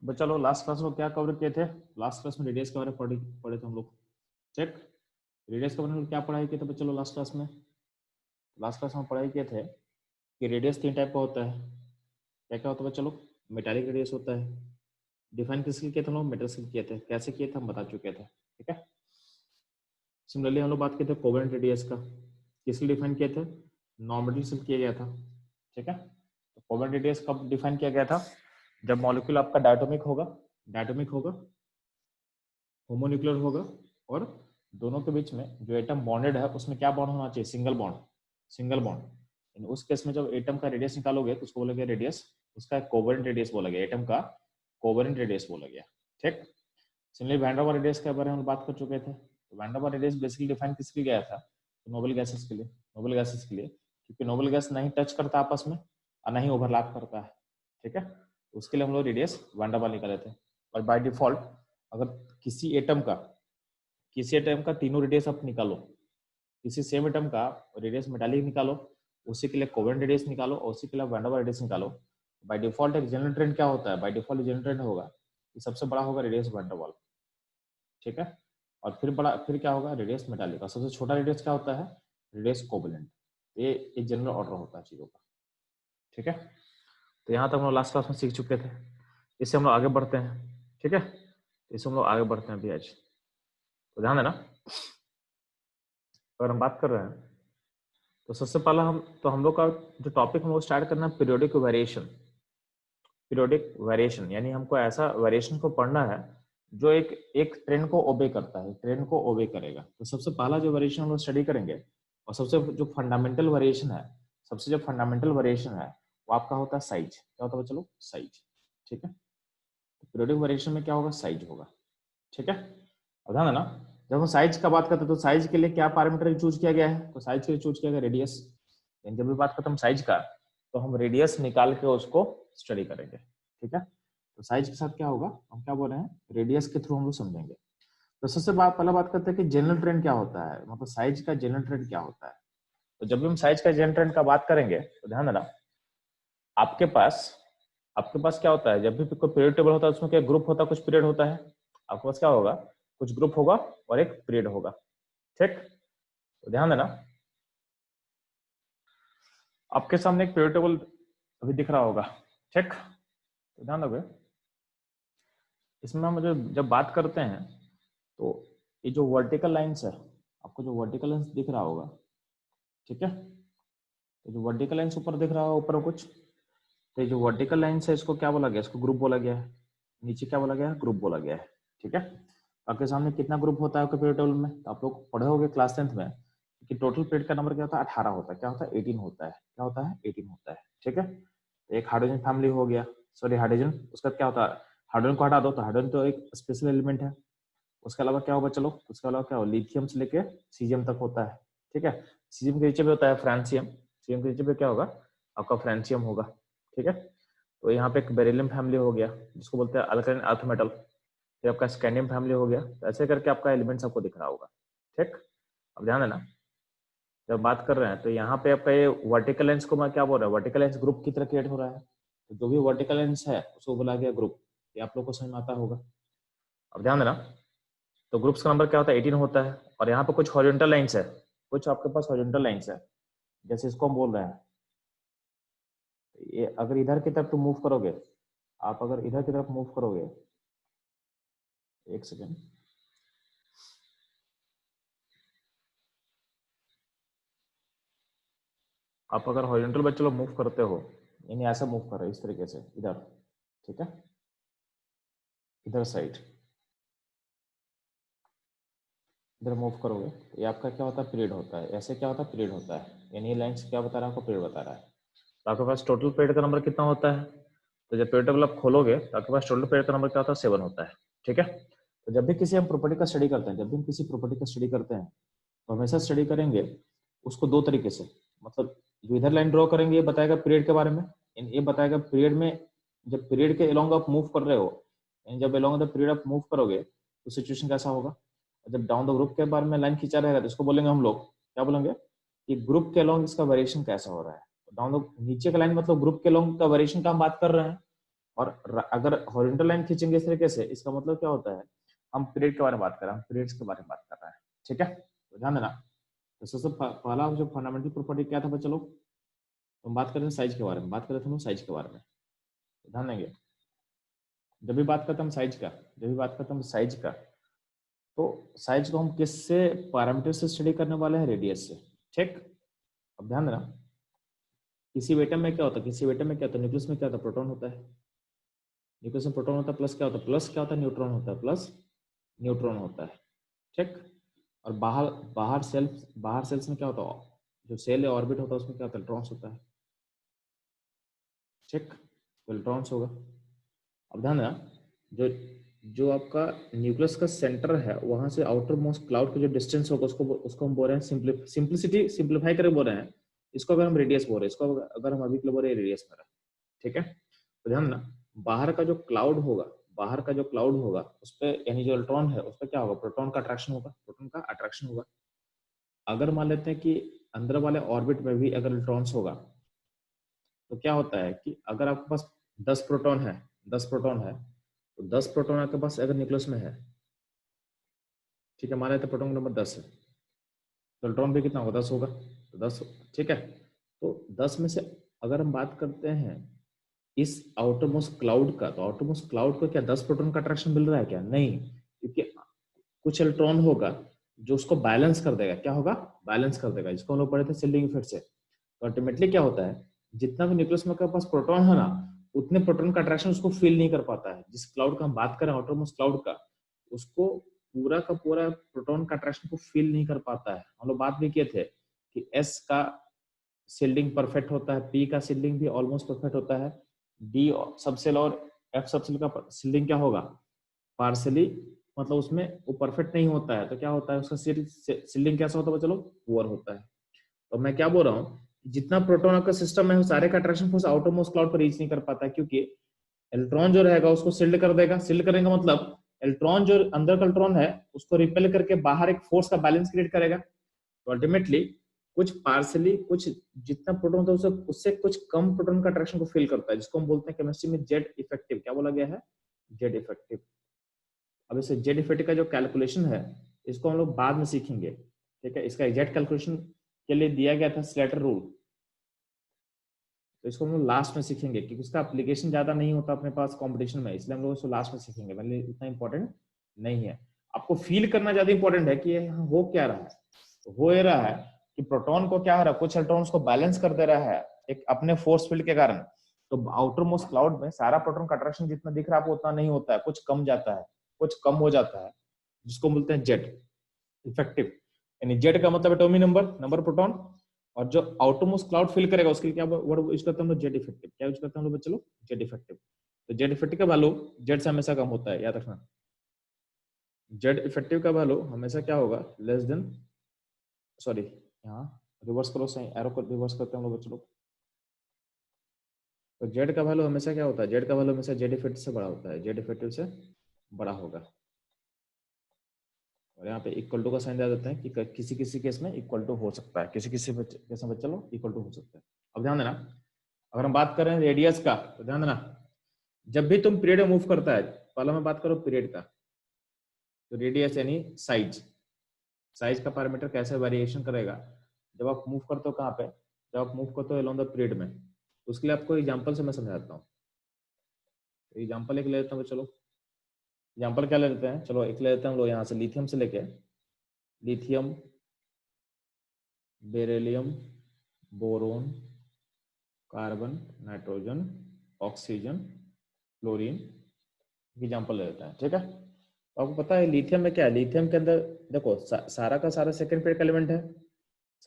बस चलो last class में क्या कवर किए थे। लास्ट क्लास में रेडियस के बारे में पढ़े थे हम लोग। चेक रेडियस के बारे में क्या पढ़ाई किए थे बस चलो लास्ट क्लास में। लास्ट क्लास में पढ़ाई किए थे कि रेडियस 3 टाइप का होता है। क्या क्या होता है बस चलो। मेटालिक रेडियस होता है। डिफाइन किसके किए थे हम लोग, मेटल से किए थे। कैसे किए थे हम बता चुके थे, ठीक है। सिमिलरली हम लोग बात किए थे कोवेलेंट रेडियस का। किसके डिफाइन किए थे, नॉन मेटल से किया गया था, ठीक है। तो कोवेलेंट रेडियस कब डिफाइन किया गया था, जब मॉलिक्यूल आपका डायटोमिक होगा, होमोन्यूक्लियर होगा और दोनों के बीच में जो एटम बॉन्डेड है उसमें क्या बॉन्ड होना चाहिए, सिंगल बॉन्ड। उस केस में जब एटम का रेडियस निकालोगे तो उसको बोलोगे रेडियस, उसका कोवेलेंट रेडियस बोला गया, एटम का कोवेलेंट रेडियस बोला गया, ठीक। Similarly van der Waals radius के बारे में हम बात कर चुके थे। तो van der Waals radius basically define किसके लिए गया था, तो नोबल गैसेस के लिए, क्योंकि नोबल गैस नहीं टच करता आपस में और नहीं ओवरलैप करता है, ठीक है। तो उसके लिए हम लोग रेडियस वैन डेर वाल्स निकाले थे। और बाय डिफॉल्ट अगर किसी एटम का तीनों रेडियस आप निकालो, किसी सेम एटम का रेडियस मेटालिक निकालो, उसी के लिए कोवेलेंट रेडियस निकालो और उसी के लिए वैन डेर वाल्स रेडियस निकालो। बाय डिफॉल्ट एक जनरल ट्रेंड क्या होता है, बाय डिफॉल्ट जनरल ट्रेंड होगा कि सबसे बड़ा होगा रेडियस वैन डेर वाल्स, ठीक है। और फिर क्या होगा, रेडियस मेटालिक। और सबसे छोटा रेडियस क्या होता है, रेडियस कोवेलेंट। ये एक जनरल ऑर्डर होता है चीजों का, ठीक है। तो यहाँ तक हम लोग लास्ट क्लास में सीख चुके थे। इससे हम लोग आगे बढ़ते हैं, ठीक है। इससे हम लोग आगे बढ़ते हैं अभी आज। तो ध्यान देना, अगर हम बात कर रहे हैं तो सबसे पहला हम लोग का जो टॉपिक हम लोग स्टार्ट करना है पीरियोडिक वेरिएशन, यानी हमको ऐसा वेरिएशन को पढ़ना है जो एक ट्रेंड को ओबे करता है, ट्रेंड को ओबे करेगा। तो सबसे पहला जो वेरिएशन हम लोग स्टडी करेंगे और सबसे जो फंडामेंटल वेरिएशन है वो आपका होता है साइज। क्या होता है चलो, साइज, ठीक है। तो पीरियोडिक वेरिएशन में क्या होगा, साइज होगा, ठीक है। और ध्यान देना, जब हम साइज का बात करते हैं तो साइज के लिए क्या पैरामीटर चूज किया गया है, तो साइज के लिए चूज किया गया रेडियस। जब भी बात करते हैं साइज का तो हम रेडियस निकाल के उसको स्टडी करेंगे, ठीक है। तो साइज के साथ क्या होगा, हम क्या बोल रहे हैं, रेडियस के थ्रू हम लोग समझेंगे। तो सबसे पहला बात करते हैं कि जनरल ट्रेंड क्या होता है, मतलब साइज का जनरल ट्रेंड क्या होता है। तो जब भी हम साइज का जनरल ट्रेंड का बात करेंगे तो ध्यान देना, आपके पास क्या होता है, जब भी कोई पीरियड टेबल होता है उसमें क्या ग्रुप होता है, कुछ पीरियड होता है। आपके पास क्या होगा, कुछ ग्रुप होगा और एक पीरियड होगा, ठीक। तो ध्यान देना, आपके सामने एक पीरियड टेबल अभी दिख रहा होगा, ठीक। तो ध्यान दोगे, इसमें हम जब बात करते हैं तो ये जो वर्टिकल लाइंस है, आपको जो वर्टिकल लाइंस दिख रहा होगा, ठीक है। तो जो वर्टिकल लाइंस ऊपर दिख रहा होगा, ऊपर कुछ, तो ये जो वर्टिकल लाइंस है इसको क्या बोला गया, इसको ग्रुप बोला गया है। नीचे क्या बोला गया है, ग्रुप बोला गया है, ठीक है। आपके सामने कितना ग्रुप होता है आपके पीरियड टेबल में, तो आप लोग पढ़े होंगे क्लास 10th में कि टोटल पीरियड का नंबर क्या होता है, 18 होता है। क्या होता है, 18 होता है। क्या होता है, 18 होता है, ठीक है। तो एक हाइड्रोजन फैमिली हो गया, सॉरी हाइड्रोजन, उसका क्या होता है, हाइड्रोजन को हटा दो तो हाइड्रोजन तो एक स्पेशल एलिमेंट है। उसके अलावा क्या होगा, चलो उसके अलावा क्या हो, लिथियम से लेके सीजियम तक होता है, ठीक है। सीजियम के नीचे भी होता है फ्रांसियम, सीजियम के नीचे भी क्या होगा, आपका फ्रांसियम होगा, ठीक है। तो यहाँ पे एक बेरिलियम फैमिली हो गया जिसको बोलते हैं अल्काइल अर्थ मेटल। फिर आपका स्कैंडियम फैमिली हो गया। तो ऐसे करके आपका एलिमेंट्स आपको दिख रहा होगा, ठीक। अब ध्यान देना, जब बात कर रहे हैं तो यहाँ पे आपका ये वर्टिकल लेंस को मैं क्या बोल रहा हूँ, वर्टिकल लेंस ग्रुप की तरह क्रिएट हो रहा है। तो जो भी वर्टिकल लेंस है उसको बोला गया ग्रुप। ये आप लोग को समझ में आता होगा। अब ध्यान देना, तो ग्रुप्स का नंबर क्या होता है, 18 होता है। और यहाँ पे कुछ हॉरिजॉन्टल लाइंस है, कुछ आपके पास हॉरिजॉन्टल लाइंस है, जैसे इसको हम बोल रहे हैं, ये अगर इधर की तरफ तुम मूव करोगे, आप अगर इधर की तरफ मूव करोगे, एक सेकेंड, आप अगर हॉरिजॉन्टल बच्चे लोग मूव करते हो, यानी ऐसा मूव कर रहे हो इस तरीके से इधर, ठीक है, इधर साइड इधर मूव करोगे तो ये आपका क्या होता है, पीरियड होता है। ऐसे क्या होता है, पीरियड होता है। यानी ये लाइन्स क्या बता रहा है आपको, पीरियड बता रहा है। तो आपके पास टोटल पीरियड का नंबर कितना होता है, तो जब पीरियड टेबल आप खोलोगे तो आपके पास टोटल पीरियड का नंबर क्या होता है, 7 होता है, ठीक है। तो जब भी किसी हम प्रॉपर्टी का स्टडी करते हैं, तो हमेशा स्टडी करेंगे उसको दो तरीके से। मतलब जो इधर लाइन ड्रॉ करेंगे ये बताएगा पीरियड के बारे में, ये बताएगा पीरियड में, जब पीरियड के अलोंग आप मूव कर रहे हो, जब अलोंग द पीरियड आप मूव करोगे तो सिचुएशन कैसा होगा। जब डाउन द ग्रुप के बारे में लाइन खींचा रहेगा तो इसको बोलेंगे हम लोग, क्या बोलेंगे, कि ग्रुप के अलोंग इसका वेरिएशन कैसा हो रहा है। डाउन द नीचे का लाइन मतलब ग्रुप के अलोंग का वेरिएशन का हम बात कर रहे हैं। और अगर हॉरिजॉन्टल लाइन खींचेंगे इस तरीके से, इसका मतलब क्या होता है, हम पीरियड के बारे में बात कर रहे हैं, हम पीरियड्स के बारे में बात कर रहे हैं। ठीक है, तो ध्यान देना। तो सबसे पहला जो फंडामेंटल प्रॉपर्टी क्या था बच्चों लोग, तो हम बात कर रहे हैं साइज के बारे में, बात कर रहे थे हम साइज के बारे में। तो ध्यान देंगे, जब भी बात करते हैं हम साइज का, जब भी बात करते हैं हम साइज का, तो साइज को हम किससे, पैरामीटर से स्टडी करने वाले हैं, रेडियस से। ठीक, अब ध्यान देना, किसी एटम में क्या होता है, किसी एटम में क्या होता है, न्यूक्लियस में क्या होता है, प्रोटॉन होता है, न्यूक्लियस में प्रोटॉन होता है, प्लस क्या होता है, प्लस क्या होता है, न्यूट्रॉन होता है, प्लस न्यूट्रॉन होता है। ठीक, और बाहर बाहर सेल्स में क्या होता है, जो सेल है ऑर्बिट होता है उसमें क्या होता है, इलेक्ट्रॉन्स होता है। ठीक, तो इलेक्ट्रॉन्स होगा। अब ध्यान देना, जो जो आपका न्यूक्लियस का सेंटर है वहां से आउटर मोस्ट क्लाउड का जो डिस्टेंस होगा उसको हम बोल रहे हैं सिंप्लिसिटी, सिंप्लीफाई करके बोल रहे हैं इसको, अगर हम रेडियस बोल रहे हैं इसको, अगर हम अभी के लिए बोल रहे हैं रेडियस मेरा। ठीक है, तो ध्यान देना, बाहर का जो क्लाउड होगा, बाहर का जो क्लाउड होगा उस पर, यानी जो इलेक्ट्रॉन है उस पर क्या होगा, प्रोटॉन का अट्रैक्शन होगा, प्रोटॉन का अट्रैक्शन होगा। अगर मान लेते हैं कि अंदर वाले ऑर्बिट में भी अगर इलेक्ट्रॉन्स होगा, तो क्या होता है कि अगर आपके पास 10 प्रोटॉन है, 10 प्रोटॉन है, तो 10 प्रोटॉन आपके पास अगर न्यूक्लियस में है, ठीक है, मान लेते हैं प्रोटॉन नंबर 10 है, तो इलेक्ट्रॉन भी कितना होगा, 10 होगा, तो 10। ठीक है, तो 10 में से अगर हम बात करते हैं इस आउटर मोस्ट क्लाउड का, तो आउटर मोस्ट क्लाउड को क्या 10 प्रोटॉन का अट्रैक्शन मिल रहा है क्या, नहीं, क्योंकि कुछ इलेक्ट्रॉन होगा जो उसको बैलेंस कर देगा, क्या होगा, बैलेंस कर देगा, जिसको हम लोग पढ़े थे शिल्डिंग इफेक्ट से। तो अल्टीमेटली क्या होता है, जितना भी न्यूक्लियस में के पास प्रोटॉन है ना, उतने प्रोटॉन का अट्रैक्शन उसको फील नहीं कर पाता है। जिस क्लाउड का हम बात करें, आउटर मोस्ट क्लाउड का, उसको पूरा का पूरा प्रोटॉन का अट्रैक्शन को फील नहीं कर पाता है। हम लोग बात भी किए थे कि एस का शिल्डिंग परफेक्ट होता है, पी का शिल्डिंग भी ऑलमोस्ट परफेक्ट होता है, डी सबसेल और एफ सबसेल का शिल्डिंग क्या होगा, पार्सली, मतलब उसमें वो परफेक्ट नहीं होता है। तो क्या होता है, उसका शिल्डिंग कैसा होता है चलो, पुअर होता है। तो मैं क्या बोल रहा हूँ, जितना प्रोटॉन का सिस्टम है, सारे का attraction force outer most cloud पर रीच नहीं कर पाता है, क्योंकि इलेक्ट्रॉन जो रहेगा उसको शिल्ड कर देगा। शिल्ड करेगा मतलब इलेक्ट्रॉन जो अंदर का इलेक्ट्रॉन है उसको रिपेल करके बाहर एक फोर्स का बैलेंस क्रिएट करेगा। तो अल्टीमेटली कुछ पार्सली, कुछ जितना प्रोटॉन था उससे कुछ कम प्रोटॉन का अट्रैक्शन को फील करता है, जिसको हम बोलते हैं केमिस्ट्री में जेड इफेक्टिव। क्या बोला गया है, जेड इफेक्टिव। अब इसे जेड इफेक्टिव का जो कैलकुलेशन है इसको हम लोग बाद में सीखेंगे। ठीक है, इसका एग्जैक्ट कैलकुलेशन के लिए दिया गया था स्लेटर रूल, तो इसको हम लोग लास्ट में सीखेंगे, क्योंकि उसका एप्लीकेशन ज्यादा नहीं होता अपने पास कंपटीशन में, इसलिए हम लोग इसको लास्ट में सीखेंगे, पहले इतना इंपॉर्टेंट नहीं है। आपको फील करना ज्यादा इंपॉर्टेंट है कि ये हो क्या रहा है। तो हो ये रहा है कि प्रोटॉन को क्या हो रहा है, कुछ इलेक्ट्रॉन्स को बैलेंस कर दे रहा है एक अपने फोर्स फील्ड के कारण। तो आउटर मोस्ट क्लाउड में सारा प्रोटॉन का अट्रैक्शन जितना दिख रहा है आपको उतना नहीं होता है, कुछ कम जाता है, कुछ कम हो जाता है, जिसको बोलते हैं जेड इफेक्टिव। यानी जेड का मतलब एटॉमिक नंबर, नंबर प्रोटॉन, और जो आउटरमोस्ट क्लाउड फिल करेगा उसके लिए क्या वर्ड यूज करते हैं हम लोग, जेड इफेक्टिव। क्या यूज करते हैं हम लोग बच्चे लोग, जेड इफेक्टिव। तो जेड इफेक्टिव का वैल्यू जेड से हमेशा कम होता है, याद रखना। जेड इफेक्टिव का वैल्यू हमेशा क्या होगा, लेस देन, सॉरी यहाँ रिवर्स करो, सही एरो को रिवर्स करते हैं हम लोग बच्चे लोग। तो जेड का वैल्यू हमेशा क्या होता है, जेड का वैल्यू हमेशा जेड इफेक्टिव से बड़ा होता है, जेड इफेक्टिव से बड़ा होगा। और यहाँ पे इक्वल टू का साइन दे देते हैं कि किसी किसी केस में इक्वल टू हो सकता है, किसी किसी केस में बच्चे लोग इक्वल टू हो सकता है। अब ध्यान देना, अगर हम बात कर रहे हैं रेडियस का, तो ध्यान देना, जब भी तुम पीरियड मूव करता है, पहले मैं बात करो पीरियड का, तो रेडियस यानी साइज, साइज का पैरामीटर कैसे वेरिएशन करेगा जब आप मूव करते हो, कहाँ पे, जब आप मूव करते हो अलोंग द पीरियड में। उसके लिए आपको एग्जांपल से मैं समझाता हूँ। तो एग्जांपल एक ले लेता हूँ, चलो एग्जांपल क्या ले लेते हैं, चलो एक ले लेते हैं हम लोग यहाँ से, लिथियम से लेके lithium, beryllium, boron, carbon, nitrogen, oxygen, fluorine, example ले लेते हैं। ठीक है, तो आपको पता है लिथियम में क्या है, लिथियम के अंदर देखो सारा का सारा सेकंड पेयर का एलिमेंट है,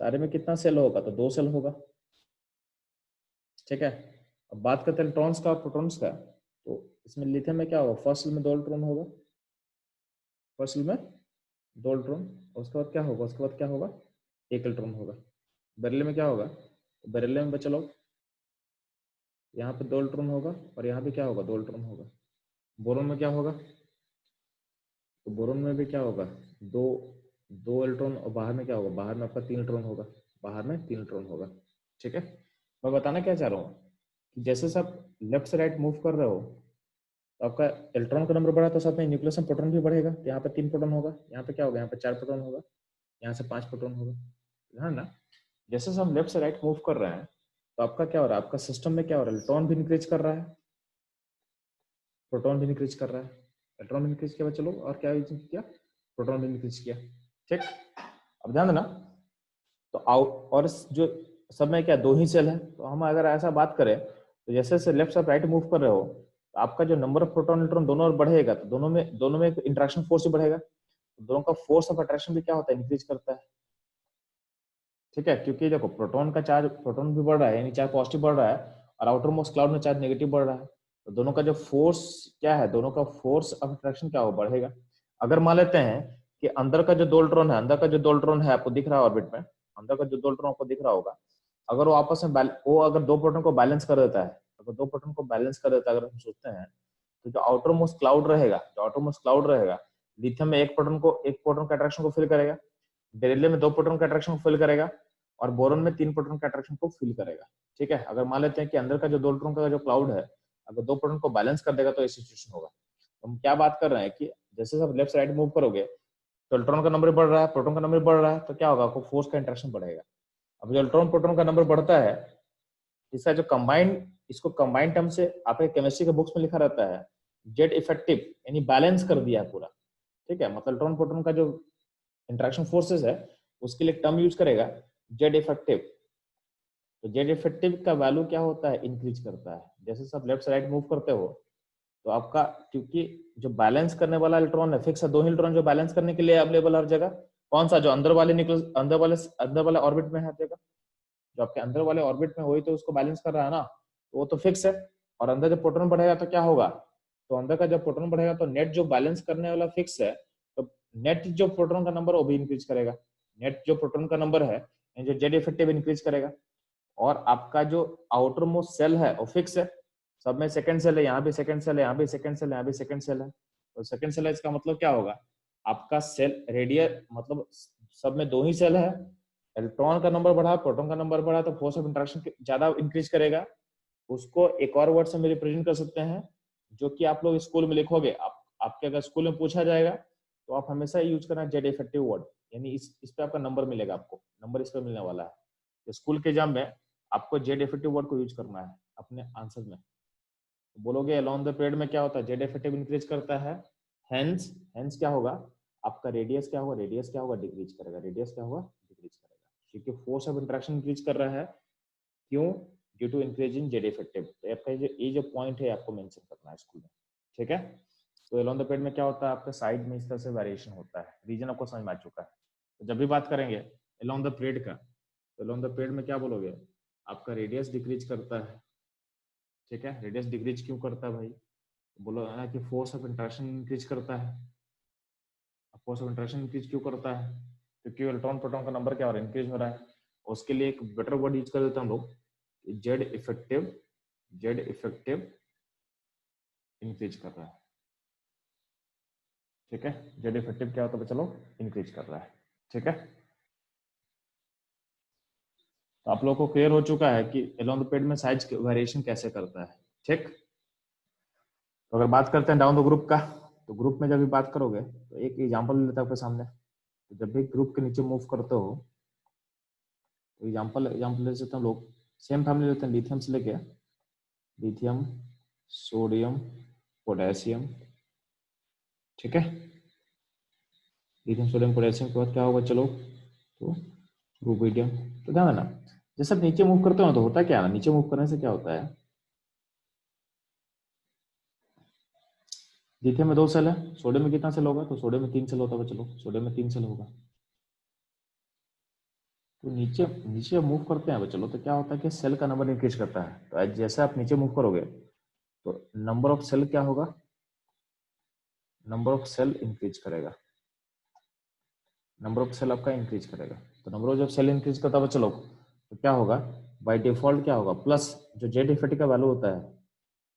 सारे में कितना सेल होगा, तो 2 सेल होगा। ठीक है, अब बात करते हैं इलेक्ट्रॉन्स का और प्रोटॉन्स का, तो इसमें लिथियम में क्या होगा, फर्स्ट सेल में 2 इलेक्ट्रॉन होगा, फर्स्ट सेल में 2 इलेक्ट्रॉन, उसके बाद क्या होगा, उसके बाद क्या होगा, 1 इलेक्ट्रॉन होगा। बेरिलियम में क्या होगा, तो बेरिलियम में बच्चे लोग यहाँ पे 2 इलेक्ट्रॉन होगा और यहाँ पे क्या होगा, 2 इलेक्ट्रॉन होगा। बोरोन में क्या होगा, तो बोरोन में भी क्या होगा, दो दो इलेक्ट्रॉन, और बाहर में क्या होगा, बाहर में आपका 3 इलेक्ट्रॉन होगा, बाहर में 3 इलेक्ट्रॉन होगा। ठीक है, मैं बताना क्या चाह रहा हूँ कि जैसे सब लेफ्ट से राइट मूव कर रहे हो, तो आपका इलेक्ट्रॉन का नंबर बढ़ा तो साथ में न्यूक्लियस में प्रोटॉन भी बढ़ेगा। तो यहाँ पे 3 प्रोटॉन होगा, यहाँ पे क्या होगा, यहाँ पे 4 प्रोटॉन होगा, यहाँ से 5 प्रोटॉन होगा। ध्यान ना, जैसे हम लेफ्ट से राइट मूव कर रहे हैं तो आपका क्या हो रहा है, आपका सिस्टम में क्या हो रहा है, इलेक्ट्रॉन भी इंक्रीज कर रहा है, प्रोटॉन भी इंक्रीज कर रहा है। इलेक्ट्रॉन भी इंक्रीज किया चलो, और क्या किया, प्रोटॉन भी इंक्रीज किया। ठीक, अब ध्यान देना। तो आउट और जो सब में क्या दो ही सेल है, तो हम अगर ऐसा बात करें तो जैसे जैसे लेफ्ट से राइट मूव कर रहे हो तो आपका जो नंबर ऑफ प्रोटॉन इलेक्ट्रॉन दोनों ओर बढ़ेगा, तो दोनों में इंटरेक्शन फोर्स भी बढ़ेगा, तो दोनों का फोर्स ऑफ अट्रैक्शन भी क्या होता है, इंक्रीज करता है। ठीक है, क्योंकि देखो प्रोटॉन का चार्ज, प्रोटॉन भी बढ़ रहा है यानी चार्ज पॉजिटिव बढ़ रहा है, और आउटर मोस्ट क्लाउड में चार्ज नेगेटिव बढ़ रहा है, तो दोनों का जो फोर्स क्या है, दोनों का फोर्स ऑफ अट्रैक्शन क्या हो, बढ़ेगा। अगर मान लेते हैं कि अंदर का जो दो इलेक्ट्रॉन है, अंदर का जो दो इलेक्ट्रॉन है आपको दिख रहा है ऑर्बिट में, अंदर का जो दो इलेक्ट्रॉन आपको दिख रहा होगा, अगर वो आपस में वो अगर दो प्रोटॉन को बैलेंस कर देता है, अगर दो प्रोटॉन को बैलेंस कर देता है, अगर हम सोचते हैं तो जो आउटर मोस्ट क्लाउड रहेगा, जो आउटर मोस्ट क्लाउड रहेगा, लिथियम में एक प्रोटॉन का अट्रैक्शन को फिल करेगा, बेरिलियम में दो प्रोटॉन का अट्रैक्शन को फिल करेगा, और बोरॉन में 3 प्रोटॉन का अट्रैक्शन को फिल करेगा। ठीक है, अगर मान लेते हैं कि अंदर का जो दो इलेक्ट्रॉन का जो क्लाउड है अगर दो प्रोटॉन को बैलेंस कर देगा तो ये सिचुएशन होगा। तो हम क्या बात कर रहे हैं कि जैसे आप लेफ्ट साइड मूव करोगे तो इलेक्ट्रॉन का नंबर बढ़ रहा है, प्रोटॉन का नंबर बढ़ रहा है, तो क्या होगा, आपको फोर्स का इंटरेक्शन बढ़ेगा। अब जो इलेक्ट्रॉन प्रोटॉन का नंबर बढ़ता है, इसका जो कंबाइंड, इसको कंबाइंड टर्म से आपके केमिस्ट्री के बुक्स में लिखा रहता है जेड इफेक्टिव, यानी बैलेंस कर दिया है पूरा। ठीक है, मतलब इलेक्ट्रॉन प्रोटॉन का जो इंटरेक्शन फोर्सेस है उसके लिए टर्म यूज करेगा जेड इफेक्टिव। तो जेड इफेक्टिव का वैल्यू क्या होता है, इंक्रीज करता है। जैसे सब लेफ्ट से राइट मूव करते हो तो आपका, क्योंकि जो बैलेंस करने वाला इलेक्ट्रॉन है फिक्स है, दो ही इलेक्ट्रॉन जो बैलेंस करने के लिए अवेलेबल हर जगह, कौन सा, जो अंदर वाले न्यूक्लियस, अंदर वाले ऑर्बिट में है हर जगह, जो आपके अंदर वाले ऑर्बिट में वही तो उसको बैलेंस कर रहा है ना, तो वो तो फिक्स है। और अंदर जब प्रोटॉन बढ़ेगा तो क्या होगा, तो अंदर का जब प्रोटॉन बढ़ेगा तो नेट जो बैलेंस करने वाला फिक्स है, तो नेट जो प्रोटॉन का नंबर वो भी इंक्रीज करेगा, नेट जो प्रोटॉन का नंबर है जो जेड इफेक्टिव इंक्रीज करेगा। और आपका जो आउटर मोस्ट सेल है वो फिक्स है, सब में सेकंड सेल है, यहाँ भी सेकंड सेल है, यहाँ भी सेकंड सेल है, यहाँ भी सेकंड सेल है, तो सेकंड सेल है, इसका मतलब क्या होगा, आपका सेल रेडियल, मतलब सब में दो ही सेल है, इलेक्ट्रॉन का नंबर बढ़ा, प्रोटॉन का नंबर बढ़ा, तो फोर्स ऑफ इंटरेक्शन ज्यादा इंक्रीज करेगा। उसको एक और वर्ड से रिप्रेजेंट कर सकते हैं, जो कि आप लोग स्कूल में लिखोगे, आपके अगर स्कूल में पूछा जाएगा तो आप हमेशा यूज करना जेड इफेक्टिव वर्ड, यानी इस पे आपका नंबर मिलेगा, आपको नंबर इस पे मिलने वाला है। तो स्कूल के एग्जाम में आपको जेड इफेक्टिव वर्ड को यूज करना है अपने आंसर में। तो बोलोगे अलोंग द पीरियड में क्या होता है, जेड इफेक्टिव इंक्रीज करता है, हेंस हेंस क्या होगा, आपका रेडियस क्या होगा, रेडियस क्या होगा, डिक्रीज करेगा, रेडियस क्या होगा, डिक्रीज करेगा, क्योंकि फोर्स ऑफ इंटरेक्शन इंक्रीज कर रहा है। क्यों, due to increase in Z effective. तो आपका ये जो पॉइंट है आपको मेंशन करना है स्कूल में। ठीक है, तो अलोंग द पीरियड में क्या होता है, आपके साइड में इस तरह से वेरिएशन होता है, रीजन आपको समझ में आ चुका है। तो जब भी बात करेंगे अलोंग द पीरियड का, तो अलोंग द पीरियड में क्या बोलोगे, आपका रेडियस डिक्रीज करता है। ठीक है, रेडियस डिक्रीज क्यों करता है भाई, बोलो है कि फोर्स ऑफ इंटरेक्शन इंक्रीज करता है। फोर्स ऑफ इंटरेक्शन इंक्रीज क्यों करता है, क्योंकि इलेक्ट्रॉन प्रोटॉन का नंबर क्या हो रहा है, इंक्रीज हो रहा है। उसके लिए एक बेटर वर्ड यूज कर देते हैं हम लोग, Z effective, Z effective increase कर रहा है। ठीक है, जेड इफेक्टिव क्या होता है, चलो इंक्रीज कर रहा है। ठीक है, तो आप लोगों को क्लियर हो चुका है कि अलोंग द पीरियड में साइज वेरिएशन कैसे करता है। ठीक, तो अगर बात करते हैं डाउन द ग्रुप का, तो ग्रुप में जब भी बात करोगे तो एक एग्जांपल लेता है आपके सामने। तो जब भी ग्रुप के नीचे मूव करते हो तो एग्जांपल ले सकते हैं हम लोग, सेम फैमिली लेते हैं, लिथियम से लेके लिथियम, सोडियम, पोटेशियम। ठीक है, लिथियम, सोडियम, पोटेशियम के बाद क्या होगा, चलो तो रुबिडियम। तो ध्यान देना, जैसे आप नीचे मूव करते हो तो होता क्या है ना, नीचे मूव करने से क्या होता है, लिथियम में 2 सेल है, सोडियम में कितना सेल होगा, तो सोडियम में 3 सेल होता है, चलो सोडियम में 3 सेल होगा। तो नीचे नीचे जब मूव करते हैं चलो तो क्या होता है कि सेल का नंबर इंक्रीज करता है। तो जैसे आप नीचे मूव करोगे तो नंबर ऑफ सेल क्या होगा, नंबर ऑफ सेल इंक्रीज करेगा, नंबर ऑफ सेल आपका इंक्रीज करेगा। तो नंबर ऑफ जब सेल इंक्रीज करता है चलो तो क्या होगा, बाय डिफॉल्ट क्या होगा, प्लस जो जेड इफेक्टिव का वैल्यू होता है,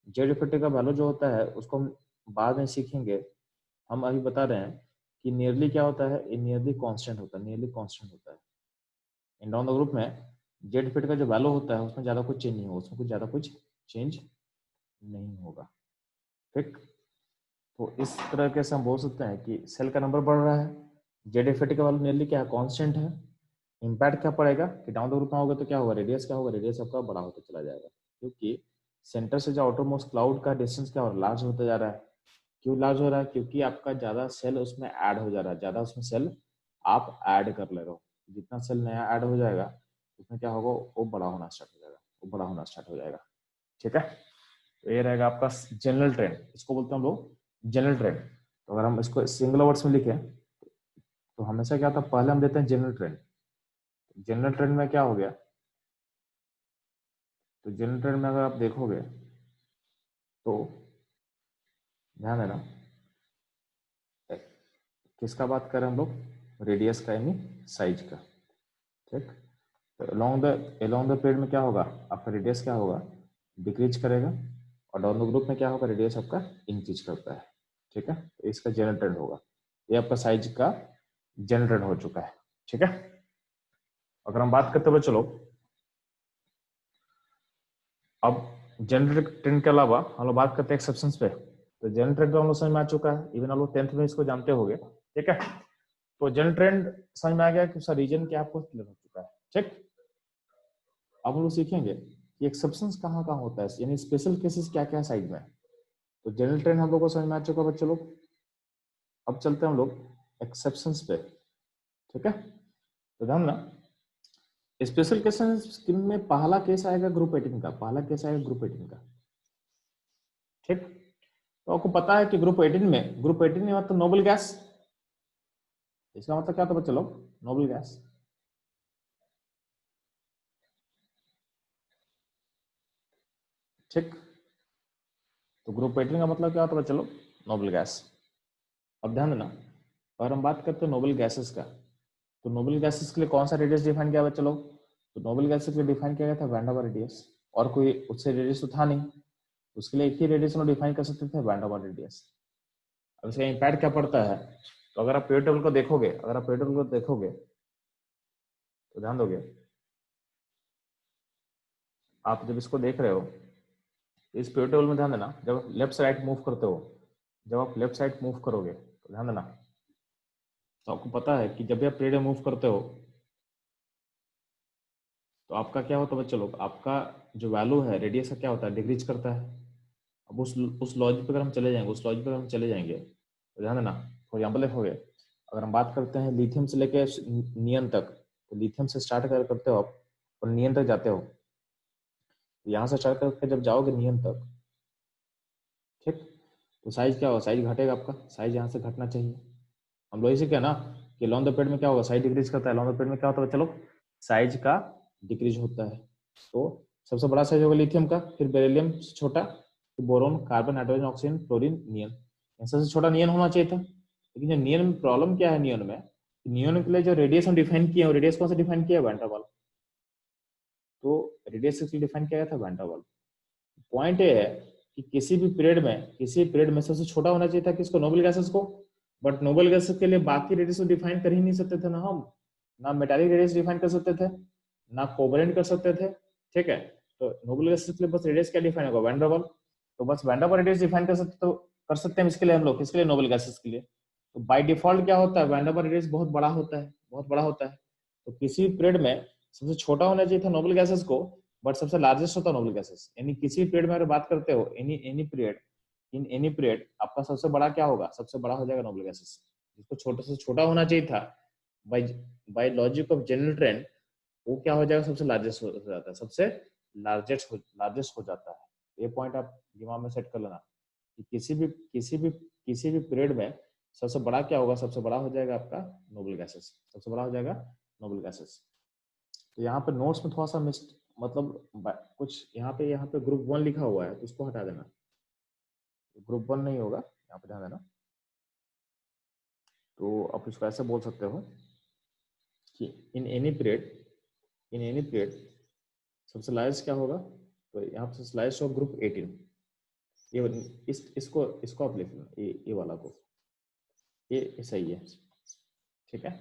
जेड इफेक्टिव का वैल्यू जो होता है उसको हम बाद में सीखेंगे। हम अभी बता रहे हैं कि नियरली क्या होता है, ये नियरली कांस्टेंट होता है, नियरली कांस्टेंट होता है। इन डाउन द ग्रुप में जेड इफेक्ट का जो वैल्यू होता है उसमें ज्यादा कुछ चेंज नहीं होगा, उसमें कुछ ज्यादा कुछ चेंज नहीं होगा। ठीक, तो इस तरह से हम बोल सकते हैं कि सेल का नंबर बढ़ रहा है, जेड एफेटी का वैल्यू नियरली क्या है, कांस्टेंट है। इम्पैक्ट क्या पड़ेगा कि डाउन द ग्रुप में होगा तो क्या होगा, रेडियस क्या होगा, रेडियस आपका बड़ा होता चला जाएगा, क्योंकि सेंटर से जो आउटरमोस्ट क्लाउड का डिस्टेंस क्या हो रहा है, लार्ज होता जा रहा है। क्यों लार्ज हो रहा है, क्योंकि आपका ज्यादा सेल उसमें ऐड हो जा रहा है, ज्यादा उसमें सेल आप ऐड कर ले रहे हो। जितना सेल नया ऐड हो जाएगा उसमें क्या होगा, वो बड़ा होना स्टार्ट हो जाएगा, वो बड़ा होना स्टार्ट हो जाएगा। ठीक है, तो ये रहेगा आपका जनरल ट्रेंड, इसको बोलते हैं हम लोग जनरल ट्रेंड। तो अगर हम इसको सिंगल वर्ड्स में लिखें तो हमेशा क्या था, पहले हम देते हैं जनरल ट्रेंड। जनरल ट्रेंड में क्या हो गया, तो जनरल ट्रेंड में अगर आप देखोगे तो ध्यान देना, किसका बात कर रहे हैं हम लोग, रेडियस का यानी साइज का। ठीक, तो अलोंग द पीरियड में क्या होगा, आपका रेडियस क्या होगा, डिक्रीज करेगा, और डाउन द ग्रुप में क्या होगा, रेडियस आपका इंक्रीज करता है। ठीक है, तो इसका जनरल ट्रेंड होगा, ये आपका साइज का जनरल ट्रेंड हो चुका है। ठीक है, अगर हम बात करते हुए चलो, अब जनरल ट्रेंड के अलावा हम लोग बात करते हैं एक्सेप्शंस पे। तो जनरल ट्रेंड तो हम लोग समझ में आ चुका है, इवन हम लोग 10th में इसको जानते होंगे। ठीक है, तो जनरल ट्रेंड समझ में आ गया कि उसका रीजन क्या आपको क्लियर हो चुका है। ठीक, अब हम लोग सीखेंगे कि एक्सेप्शंस कहाँ कहाँ होता है, यानी स्पेशल केसेस क्या क्या साइड में। तो जनरल ट्रेंड हम लोग को समझ में आ चुका है बच्चों लोग, अब चलते हैं हम लोग एक्सेप्शंस पे। ठीक है, तो ध्यान ना, स्पेशल केसेस में पहला केस आएगा ग्रुप 18 का, पहला केस आएगा ग्रुप 18 का। ठीक, तो आपको पता है कि ग्रुप 18 में मतलब नोबल गैस, इसका मतलब क्या था बच्चों लोग, नोबल गैस। ठीक, तो ग्रुप 18 का मतलब क्या होता है बच्चों लोग, नोबल गैस। अब ध्यान देना, अगर हम बात करते हैं नोबल गैसेस का, तो नोबल गैसेस के लिए कौन सा रेडियस डिफाइन किया बच्चों लोग, तो नोबल गैसेस के लिए डिफाइन किया गया था वैन डेर रेडियस, और कोई उससे रेडियस तो था नहीं, उसके लिए एक ही रेडियस हम डिफाइन कर सकते थे, वैन डेर रेडियस। अब इसका इम्पैक्ट क्या पड़ता है, तो अगर आप पीरियड टेबल को देखोगे, अगर आप पीरियड टेबल को देखोगे तो ध्यान दोगे, आप जब इसको देख रहे हो, इस पीरियड टेबल में ध्यान देना, जब लेफ्ट से राइट मूव करते हो, जब आप लेफ्ट साइड मूव करोगे तो ध्यान देना, तो आपको पता है कि जब भी आप पीरियड में मूव करते हो तो आपका क्या होता है बच्चों लोग, आपका जो वैल्यू है रेडियस का क्या होता है, डिक्रीज करता है। अब उस लॉजिक पर हम चले जाएंगे, उस लॉजिक पर हम चले जाएंगे, तो ध्यान देना, फॉर एग्जाम्पल देखोगे, अगर हम बात करते हैं लिथियम से लेके नियन तक, तो लिथियम से स्टार्ट करते हो आप और नियन तक जाते हो, तो यहाँ से स्टार्ट करके जब जाओगे नियन तक, ठीक, तो साइज क्या होगा, साइज घटेगा, आपका साइज यहाँ से घटना चाहिए। हम लोग इसे क्या ना कि लॉन्ग द पीरियड में क्या होगा, साइज डिक्रीज करता है, लॉन्ग द पीरियड में क्या होता है चलो, साइज का डिक्रीज होता है। तो सबसे बड़ा साइज होगा लिथियम का, फिर बेरिलियम से छोटा, फिर boron, carbon, nitrogen, oxygen, chlorine, neon, सबसे छोटा नियन होना चाहिए था। लेकिन जो नियन में प्रॉब्लम क्या है, नियन में, नियन के लिए जो रेडियस हम डिफाइन किए, रेडियस कौन सा डिफाइन किया, वैन डेर वाल्स। तो रेडियस किसके डिफाइन किया गया था, वैन डेर वाल्स। पॉइंट ये है कि किसी पीरियड में सबसे छोटा होना चाहिए था किसको, नोबल गैसेस को, बट नोबल गैसेस के लिए बाकी रेडियस को डिफाइन कर ही नहीं सकते थे ना हम, ना मेटालिक रेडियस डिफाइन कर सकते थे, ना कोवेलेंट कर सकते थे। ठीक है, तो नोबल गैसेस के लिए बस रेडियस क्या डिफाइन होगा, वैन डेर वाल्स। तो बस van der Waals radius define कर सकते, तो कर सकते हैं इसके लिए हम लोग, किसके लिए, नोबल गैसेस के लिए। तो बाय डिफॉल्ट क्या होता है, वैन डेर वाल्स रेडियस बहुत बड़ा होता है, बहुत बड़ा होता है। तो किसी पीरियड में सबसे छोटा होना चाहिए था नोबल गैसेस को, बट सबसे लार्जेस्ट होता है नोबल गैसेस। यानी किसी पीरियड में अगर बात करते हो, any period, in any period, आपका सबसे बड़ा क्या होगा, सबसे बड़ा हो जाएगा नोबल गैसेस, जिसको छोटे से छोटा होना चाहिए था by by logic of general trend, वो क्या हो जाएगा, सबसे लार्जेस्ट हो जाता है, सबसे लार्जेस्ट हो जाता है। ये पॉइंट आप दिमाग में सेट कर लेना कि किसी भी पीरियड में सबसे बड़ा क्या होगा, सबसे बड़ा हो जाएगा आपका नोबल गैसेस, सबसे बड़ा हो जाएगा नोबल गैसेस। तो यहाँ पे नोट्स में थोड़ा सा मतलब कुछ यहाँ पे ग्रुप 1 लिखा हुआ है, तो उसको हटा देना, ग्रुप 1 नहीं होगा, यहाँ पे ध्यान देना। तो आप इसको ऐसे बोल सकते हो कि इन एनी पीरियड सबसे लार्जेस्ट क्या होगा, तो यहाँ पे सबसे लार्जेस्ट होगा ग्रुप 18। ये इसको आप लिख लो, ये वाला को, ये सही है। ठीक है,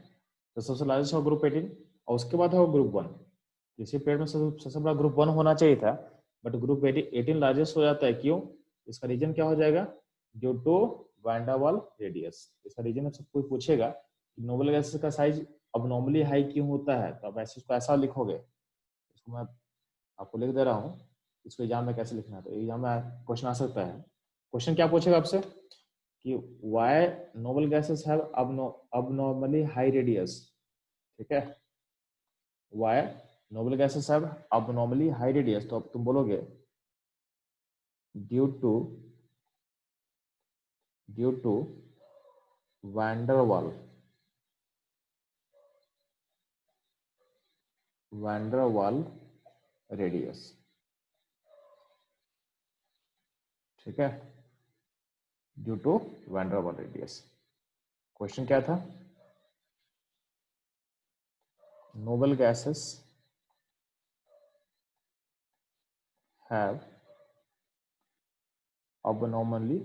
तो सबसे लार्जेस्ट होगा ग्रुप 18, और उसके बाद होगा ग्रुप 1। किसी पीरियड में सबसे बड़ा ग्रुप 1 होना चाहिए था, बट ग्रुप 18 लार्जेस्ट हो जाता है, क्यों, इसका रीजन क्या हो जाएगा, ड्यू टू वैन डर वाल रेडियस। इसका रीजन आपसे कोई पूछेगा कि नोबल गैसेस का साइज अब नॉर्मली हाई क्यों होता है, तो आप ऐसे इसको ऐसा लिखोगे। इसको मैं आपको लिख दे रहा हूँ, इसको एग्जाम में कैसे लिखना है। तो एग्जाम में क्वेश्चन आ सकता है। क्वेश्चन क्या पूछेगा आपसे कि why noble gases have abnormally high radius. ठीक है, why noble gases have abnormally high radius. तो अब तुम बोलोगे ड्यू टू वैन डर वाल रेडियस। ठीक है, ड्यू टू वैन डर वाल रेडियस। क्वेश्चन क्या था, noble gases have abnormally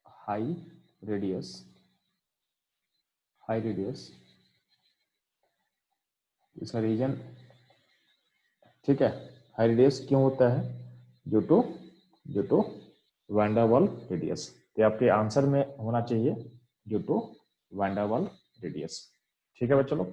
high radius इसका रीजन, ठीक है, हाई रेडियस क्यों होता है, ड्यू टू वैन डर वाल रेडियस। तो आपके आंसर में होना चाहिए ड्यू टू वैन डर वाल रेडियस। ठीक है बच्चों लोग।